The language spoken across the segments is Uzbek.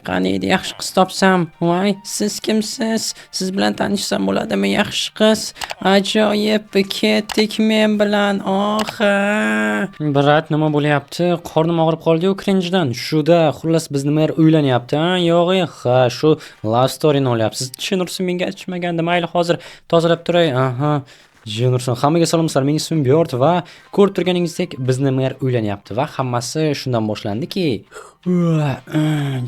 qani edi yaxshi qiz topsam. Voy, siz kimsiz? Siz bilan tanishsam bo'ladimi, yaxshi qiz? Ajoyib, ketdik men bilan. Oha. Brat, nima bo'lyapti? Qornim og'rib qoldi-yu cringedan. Shuda, xullas bizni mer uylanyapti, ha? Yo'q, ha, shu love storyni olyapsiz. Tushunursiz, menga aytishmaganda, mayli hozir tozalab turay. Aha. Jenurson, hammaga salomlar. Mening ismim Bjort va ko'rib turganingizdek bizni mer uylanyapti va hammasi shundan boshlandiki,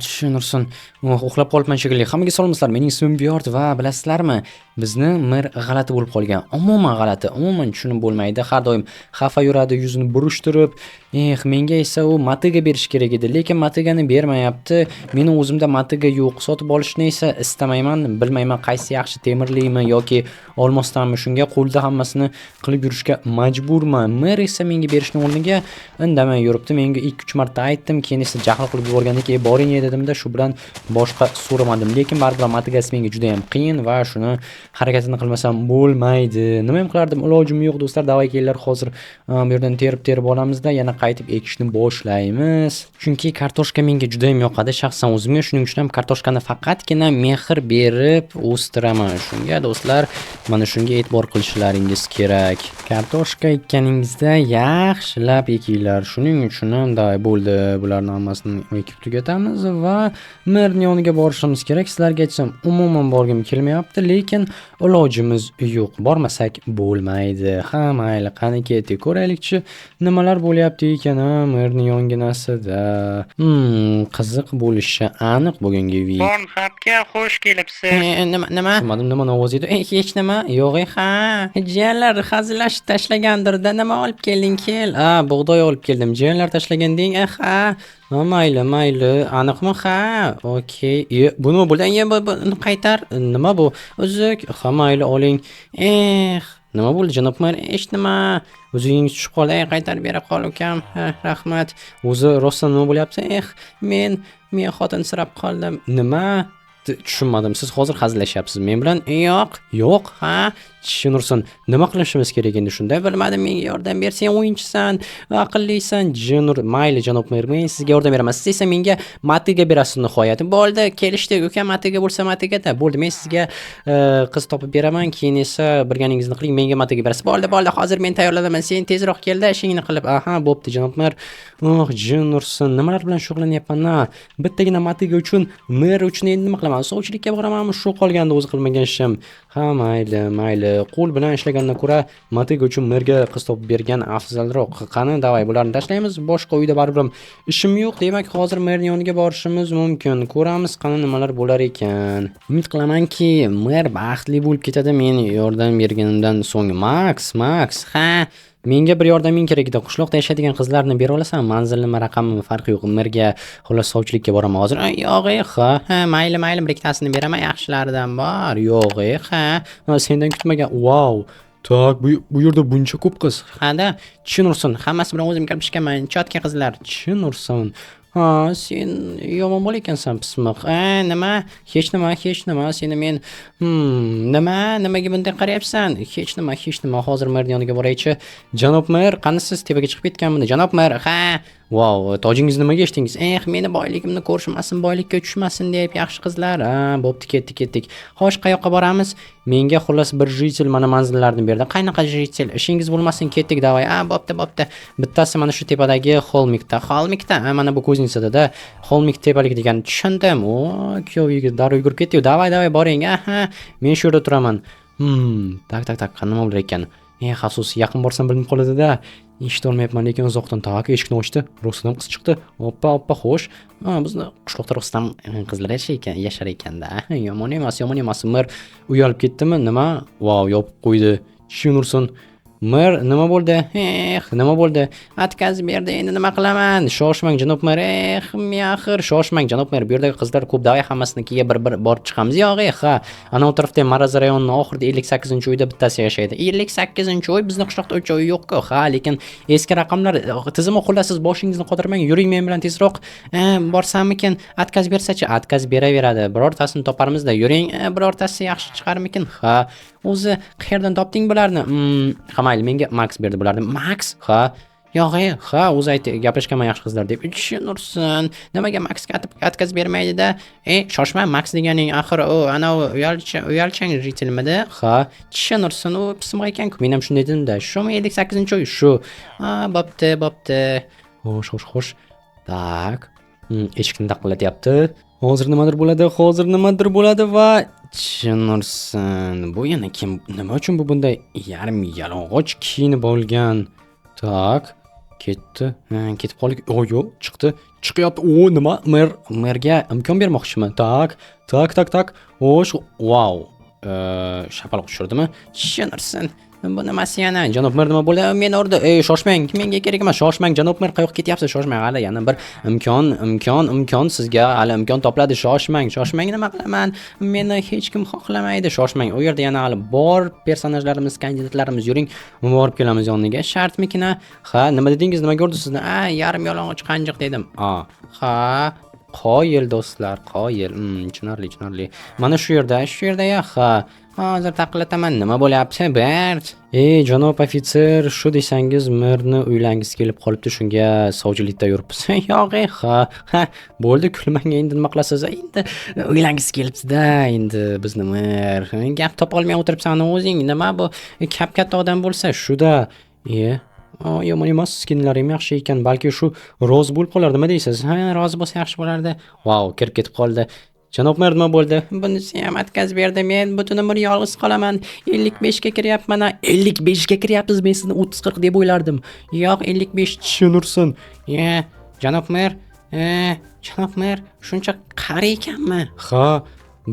tushunursin. Uxlab qolibman shekilli. Hammaga salomlar. Mening ismim Bjort va bilasizlarmi, bizni mer g'alati bo'lib qolgan. Umuman g'alati. Umuman tushunib bo'lmaydi. Har doim xafa yuradi, yuzini burishtirib. Menga esa u matiga berish kerak edi, lekin matigani bermayapti. Meni o'zimda matiga yo'q. Sotib olishni esa istamayman. Bilmayman qaysi yaxshi, temirlimi yoki olmosdanmi. Shunga qo'lda hammasini qilib yurishga majburman. Mer esa menga berishni o'rniga indamay yuribdi. Menga 2-3 marta aytdim, keyin esa jahl qilib yuborgandiki, boring dedimda, shu bilan boshqa so'ramadim. Lekin baribir matigasi menga juda ham qiyin va shuni harakatini qilmasam bo'lmaydi. Nima ham qilardim? Ilojim yo'q do'stlar. Davay kelinglar, hozir bu yerdan terib olamizda, yana qaytib ekishni boshlaymiz. Chunki kartoshka menga juda ham yoqadi, shaxsan o'zimga. Shuning uchun ham kartoshkani faqatgina mehr berib o'stiraman. Shunga do'stlar, mana shunga e'tibor qilishlaringiz kerak. Kartoshka ekkaningizda yaxshilab ekinglar. Shuning uchun ham day bo'ldi. Bularni hammasini ekib tugatamiz va merning yoniga borishimiz kerak. Sizlarga aytsam, umuman borgim kelmayapti, lekin ilojimiz yo'q. Bormasak bo'lmaydi. Ha, mayli, qani ketdik, ko'raylikchi nimalar bo'lyapti ekan merning yonginasida. Qiziq bo'lishi aniq bugungi video. Pornhubga xush kelibsiz. Nima? Nima ovoz edi? Hech nima. Yo'q, ha. Jiyanlar hazillashib tashlagandirda. Nima olib kelding, kel? Bug'doy olib keldim. Jiyanlar tashlagan deng. Ha. Mayli. Aniqmi? Ha. Okey. Bu nima bo'ldi? Buni qaytar. Nima bu? Uzuk. Ha, mayli, oling. Nima bo'ldi, janob mer? Hech nima. O'zingiz tushib qoldi. Qaytarib bera qol ukam. Rahmat. O'zi rostdan nima bo'lyapti? Men xotinsirab qoldim. Nima? Tushunmadim. Siz hozir hazillashyapsiz men bilan? Yo'q, ha. Tushunursin. Nima qilishimiz kerak endi shunda? Bilmadim, menga yordam ber. Sen o'yinchisan, aqllisan. Mayli janob mer, men sizga yordam beraman. Siz esa menga matiga berasiz nihoyat. Bo'ldi, kelishdik. Ukam matiga bo'lsa matiga-da. Bo'ldi, men sizga qiz topib beraman, keyin esa birganingizni qiling, menga matiga berasiz. Bo'ldi, hozir men tayyorlanaman. Sen tezroq kelda, ishingni qilib. Aha, bo'pti janob mer. Jenursin, nimalar bilan shug'ullanyapman? Bittagina matiga uchun, mer uchun endi nima qilaman? Sovchilikka boramanmi? Shu qolganda o'zi qilmagan ishim. Ha, mayli. Qo'l bilan ishlagandan ko'ra matiga uchun merga qiz topib bergan afzalroq. Qani, davay bularni tashlaymiz. Boshqa uyda baribir ishim yo'q. Demak, hozir merning yoniga borishimiz mumkin. Ko'ramiz qani nimalar bo'lar ekan. Umid qilamanki, mer baxtli bo'lib ketadi men yordam berganimdan so'ng. Max, ha. Menga bir yordaming kerak edi. Qishloqda yashaydigan qizlarni bera olasan? Manzilimi, raqamimi farqi yo'q. Merga xullas sovchilikka boraman hozir. Yo'q, ha. Mayli, bir ikkitasini beraman, yaxshilaridan bor. Yo'q, ha. Sendan kutmagan. Wow. Tak, bu yerda buncha ko'p qiz. Ha-da, tushunursin. Hammasi bilan o'zim kelishganman. Chotka qizlar. Tushunursin. Ha, sen yomon bo'l ekansan, pismiq. Nima? Hech nima. Seni men nimaga bunday qarayapsan? Hech nima. Hozir merning yoniga boraychi. Janob mer, qani siz tepaga chiqib ketganmidi? Janob mer, ha. Wow, tojingizni nimaga echdingiz? Meni boyligimni ko'rishmasin, boylikka tushmasin deb yaxshi qizlar. Bo'pti, ketdik. Xo'sh, qayoqqa boramiz? Menga xullas bir jitel mana manzillarni berdi. Qaynaqa jitel? Ishingiz bo'lmasin, ketdik, davay. Bo'pti. Bittasi mana shu tepadagi Holmikda. Mana bu ko'zingizda Holmik tepalik degan tushundim. Kuyov yigit darrov yugurib ketdi. Davay, boring. Men shu yerda turaman. Tak, nima bo'lar ekan? Xasus, yaqin borsam bilinib qoladi-da. Eshita olmayapman, lekin uzoqdan eshikni ochdi. Rostdan qiz chiqdi. Oppa, xo'sh. Bizni qishloqda rostdan qizlar yashar ekan-da. Yomon emas. Mer uyalib ketdimi? Nima? Wow, yopib qo'ydi. Tushunursin. Mer, nima bo'ldi? Nima bo'ldi? Atkazib berdi. Endi nima qilaman? Shoshmang janob mer. Shoshmang janob mer. Bu yerdagi qizlar ko'p, davay hammasinikiga bir borib chiqamiz. Yo'q, ha. Ana u tarafda Maraz rayonining oxirida 58-uyda bittasi yashaydi. 58-uy bizning qishloqda 3 uy yo'q-ku. Ha, lekin eski raqamlar tizimi xullas, siz boshingizni qotirmang. Yuring men bilan tezroq. Borsammikin, atkazib bersa-chi? Atkazib beraveradi. Birortasini toparmiz-da. Yuring, birortasi yaxshi chiqarmikin? Ha. O'zi qayerdan topding bularni? Mayli, menga Max berdi bularni. Max? Ha. Yo'q, ha, o'zi gaplashganman yaxshi qizlar deb. Tushunursin. Nimaga Maxga отказ bermaydi-da? Shoshma, Max deganing axir u anavi uyalchang jitelmidi? Ha, tushunursin, u pismiq ekan-ku. Men ham shunday dedim-da. Shumi 8-uy? Shu. Ha, bo'pti. Xo'sh. Tak. Eshikni taqillatyapti. Hozir nimadir bo'ladi va tushunursin. Bu yana kim? Nima uchun bu bunday yarim yalang'och kiyinib olgan? Tak. Ketib qoldik. Yo'q, chiqyapti. Nima? Merga imkon bermoqchimi? Tak. Xo'sh, wow. Shapaloq tushirdimi? Tushunursin. Bu nimasi yana? Janob mer nima bo'ldi? Meni urdi. Shoshmang. Menga kerak emas. Shoshmang, janob mer. Qayoqqa ketyapsiz? Shoshmang. Hali yana bir imkon sizga hali imkon topiladi. Shoshmang. Nima qilaman? Meni hech kim xohlamaydi. Shoshmang. U yerda yana hali bor personajlarimiz, kandidatlarimiz yuring. Borib kelamiz yoniga. Shartmikin? Ha, nima dedingiz? Nima ko'rdi sizni? Yarim yalang'och qanjiq dedim. Ha. Qoyil do'stlar, qoyil. Tushunarli. Mana shu yerda ya, ha. Hozir taqillataman. Nima bo'lyapti, Bert? Janob ofitser, shu desangiz, merni uylangiz kelib qolibdi, shunga sovchilikda yuribsiz. Yo'q, ha. Bo'ldi, kulmang, endi nima qilasiz? Endi uylangiz kelibdi-da, endi bizni mer. Gap topolmay o'tiribsan o'zing. Nima bu? Katta odam bo'lsa, shuda. Yomon emas, skinlarim yaxshi ekan, balki shu rozi bo'lib qolar, nima deysiz? Ha, rozi bo'lsa yaxshi bo'lardi. Wow, kirib ketib qoldi. Janob mer, nima bo'ldi? Bunisi ham отказ berdi. Men butun umr yolg'iz qolaman. 55 ga kiryapman. 55 ga kiryapsiz. Men sizni 30-40 deb o'ylardim. Yo'q, 55 tushunursin. Janob mer, shuncha qari ekanmi? Ha,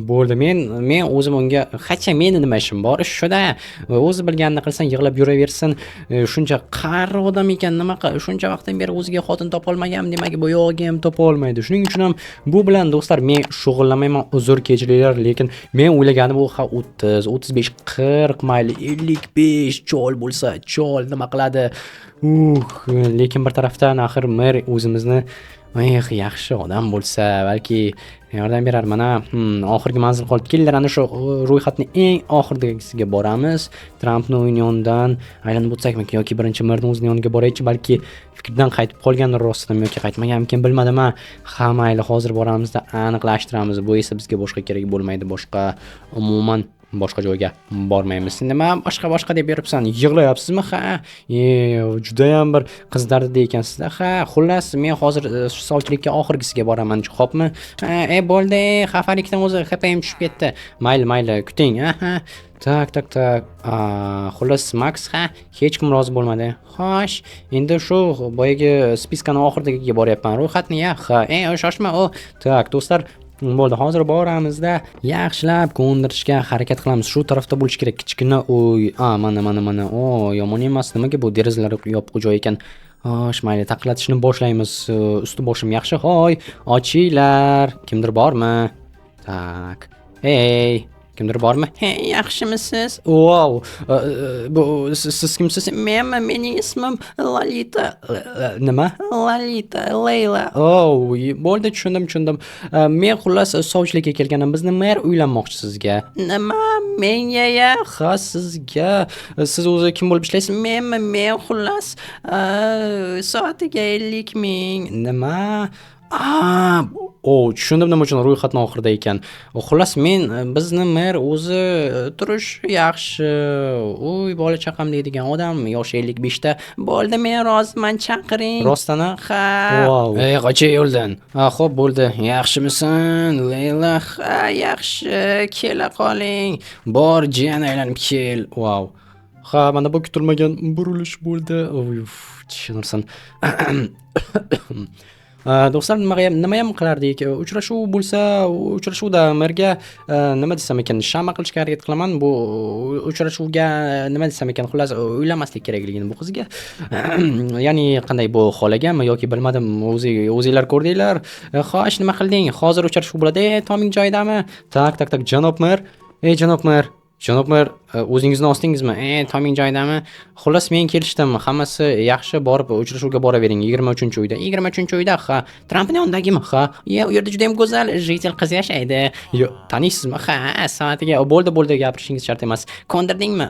bo'ldi. Men o'zim unga hacha meni nima ishim bor? Shuda o'zi bilganini qilsan, yig'lab yuraversin. Shuncha qari odam ekan, nima shuncha vaqtdan beri o'ziga xotin topolmagan, demak bu yo'g'iga ham topolmaydi. Shuning uchun ham bu bilan do'stlar men shug'ullanmayman, uzr kechiringlar, lekin men o'ylaganim bu 30, 35, 40 mayli, 55 chol bo'lsa, chol nima qiladi? Lekin bir tarafdan axir mer o'zimizni yaxshi odam bo'lsa, balki yordam berar. Mana oxirgi manzil qolib keldilar. Ana shu ro'yxatni eng oxirgisiga boramiz. Trampning yonidan aylanib o'tsakmi yoki birinchi merning o'zining yoniga boraychi, balki fikrdan qaytib qolgan rostdan yoki qaytmaganmikin bilmadim. Ha, mayli, hozir boramizda aniqlashtiramiz. Bu esa bizga boshqa kerak bo'lmaydi. Umuman boshqa joyga bormaymiz. Nima boshqa deb yuribsan? Yig'layapsizmi? Ha, juda ham bir qizdardi ekansiz. Ha, xullas men hozir sovchilikka oxirgisiga boraman, xo'pmi? Bo'ldi, xafalikdan o'zi xapayim tushib ketdi. Mayli, kuting. Tak. Xullas Max, hech kim rozi bo'lmadi. Xo'sh, endi shu boyagi spiskani oxiriga boryapman. Ro'yxatni shoshma. Tak, do'stlar, bo'ldi, hozir boramizda yaxshilab ko'ndirishga harakat qilamiz. Shu tarafda bo'lish kerak. Kichkina mana. Yomon emas. Nimaga bu derazalar yopiq joy ekan? Mayli, taqillatishni boshlaymiz. Usti boshim yaxshi. Hoy, ochinglar. Kimdir bormi? Tak. Kimdir bormi? Yaxshimisiz? Wow. Bu siz kimsiz? Mening ismim Lalita. Nima? Lalita, Layla. Bo'ldi, tushundim. Men xullas sovchilikka kelganim. Bizni mer uylanmoqchi sizga. Nima? Menga? Ha, sizga. Siz o'zi kim bo'lib ishlaysiz? Men xullas soatiga 50 ming. Nima? Tushundim nima uchun ro'yxatning oxirida ekan. Xullas bizni mer o'zi turish yaxshi, bola chaqam deydigan odam, yoshi 55 ta. Bo'ldi, men roziman, chaqiring. Rostdan? Ha. Qocha yo'ldan. Xo'p, bo'ldi. Yaxshimisan, Leyla? Ha, yaxshi. Kela qoling. Bor, jiyan aylanib kel. Wow. Ha, mana bu kutilmagan burilish bo'ldi. Tushunursan. Do'stlar, nima ham qilardik? Uchrashuv bo'lsa, uchrashuvda merga nima desam ekan, shama qilishga harakat qilaman. Bu uchrashuvga nima desam ekan, xullas uylanmaslik kerakligini bu qizga. Ya'ni qanday bu xolagami yoki bilmadim, o'zingizlar ko'rdinglar. Xo'sh, nima qilding? Hozir uchrashuv bo'ladi. Toming joyidami? Tak, janob mer. Janob mer. Janob mer, o'zingizni ostingizmi? Toming joyidami? Xullas men kelishdim. Hammasi yaxshi, borib uchrashuvga boravering 23-uyda. 23-uyda, ha. Trampning yonidagimi? Ha. U yerda juda ham go'zal jitel qiz yashaydi. Taniysizmi? Ha, soatiga bo'ldi gapirishingiz shart emas. Kondirdingmi?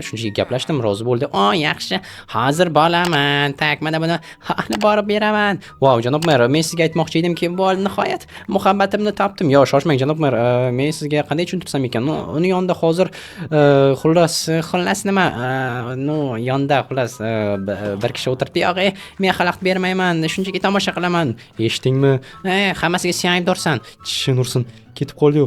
Shunchaki gaplashdim, rozi bo'ldi. Yaxshi. Hozir bolaman. Tak, mana buni hali borib beraman. Wow, janob mer, men sizga aytmoqchi edimki, bo'ldi nihoyat muhabbatimni topdim. Yo, shoshmang janob mer, men sizga qanday tushuntirsam ekan? Uni yonida hozir xullas nima? Yonda xullas bir kishi o'tiribdi. Yo'q, men xalaqit bermayman. Shunchaki tomosha qilaman. Eshitdingmi? Hammasiga sen aybdorsan. Tishin ursin. Ketib qoldi-yu.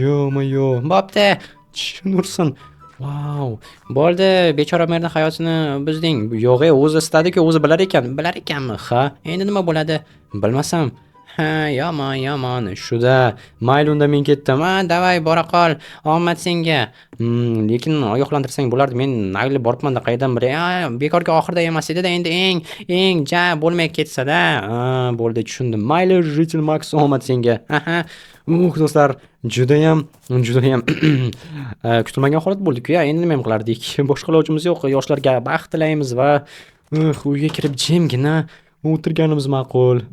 Yo-mayo. Bo'pti. Tishin ursin. Wow. Bo'ldi, bechora merning hayotini buzding. Yo'q, o'zi istadi-ku, o'zi bilar ekanmi? Ha, endi nima bo'ladi? Bilmasam. Ha, yomon. Shuda. Mayli, unda men ketdim. Davay, bora qol. Omad senga. Lekin ogohlantirsang bo'lardi. Men nagli boribman-da qaydan biri. Bekorga oxirda emas edi-da, endi eng bo'lmay ketsa-da. Bo'ldi, tushundim. Mayli, Jitel Max, omad senga. Do'stlar, judayam kutilmagan holat bo'ldi-ku. Endi nima ham qilardik? Boshqa ilojimiz yo'q. Yoshlarga baxt tilaymiz va uyga kirib jimgina o'tirganimiz ma'qul.